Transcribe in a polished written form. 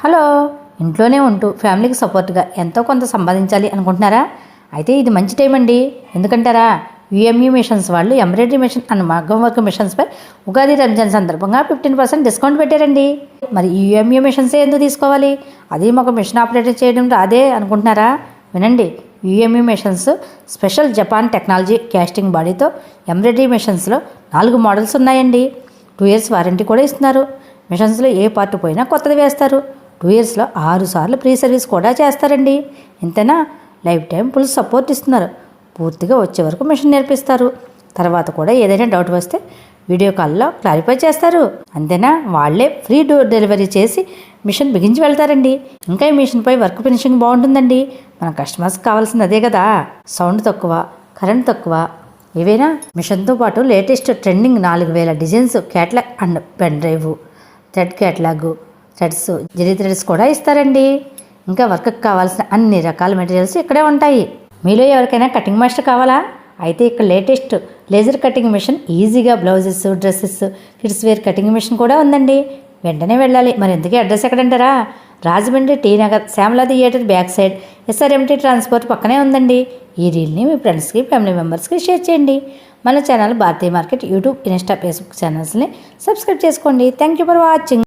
Hello, ఇంట్లోనే ఉంటూ ఫ్యామిలీకి సపోర్ట్గా ఎంతో కొంత సంపాదించాలి అనుకుంటున్నారా? అయితే ఇది మంచి టైం అండి. ఎందుకంటారా? యూఎంయూ మిషన్స్ వాళ్ళు ఎంబ్రాయిడరీ మిషన్ అండ్ మగ్గం వర్క్ మిషన్స్పై ఉగాది రంజాన్ సందర్భంగా 15% డిస్కౌంట్ పెట్టారండి. మరి ఈ యూఎంయూ మిషన్సే ఎందుకు తీసుకోవాలి? అది మాకు మిషన్ ఆపరేటర్ చేయడం రాదే అనుకుంటున్నారా? వినండి. UMU machines special Japan technology casting బాడీతో ఎంబ్రాయిడరీ మిషన్స్లో 4 మోడల్స్ ఉన్నాయండి. 2 years వారంటీ కూడా ఇస్తున్నారు. మిషన్స్లో ఏ పార్ట్ పోయినా కొత్తది వేస్తారు. 2 yearsలో 6 సార్లు ఫ్రీ సర్వీస్ కూడా చేస్తారండి. ఇంతేనా, లైఫ్ టైం ఫుల్ సపోర్ట్ ఇస్తున్నారు. పూర్తిగా వచ్చే వరకు మిషన్ నేర్పిస్తారు. తర్వాత కూడా ఏదైనా డౌట్ వస్తే వీడియో కాల్లో క్లారిఫై చేస్తారు. అంతేనా, వాళ్ళే ఫ్రీ డోర్ డెలివరీ చేసి మిషన్ బిగించి వెళ్తారండి. ఇంకా ఈ మిషన్పై వర్క్ ఫినిషింగ్ బాగుంటుందండి. మన కస్టమర్స్కి కావాల్సింది అదే కదా. సౌండ్ తక్కువ, కరెంట్ తక్కువ, ఏవైనా మిషన్తో పాటు latest trending 4000 designs catalogue and pen drive, thread catalogue, threads, zari threads కూడా ఇస్తారండి. ఇంకా వర్క్కి కావాల్సిన అన్ని రకాల మెటీరియల్స్ ఇక్కడే ఉంటాయి. మీలో ఎవరికైనా కటింగ్ మాస్టర్ కావాలా? అయితే ఇక్కడ లేటెస్ట్ లేజర్ కటింగ్ మిషన్, ఈజీగా blouses, dresses, kids wear cutting machine కూడా ఉందండి. వెంటనే వెళ్ళాలి. మరి ఎందుకే అడ్రస్ ఎక్కడంటారా? Rajahmundry T Nagar Shyamala theatre back side SRMT transport పక్కనే ఉందండి. ఈ రీల్ని మీ ఫ్రెండ్స్కి, ఫ్యామిలీ మెంబర్స్కి షేర్ చేయండి. మన channel Bharatiya market YouTube, Insta, Facebook ఛానల్స్ని సబ్స్క్రైబ్ చేసుకోండి. Thank you for watching.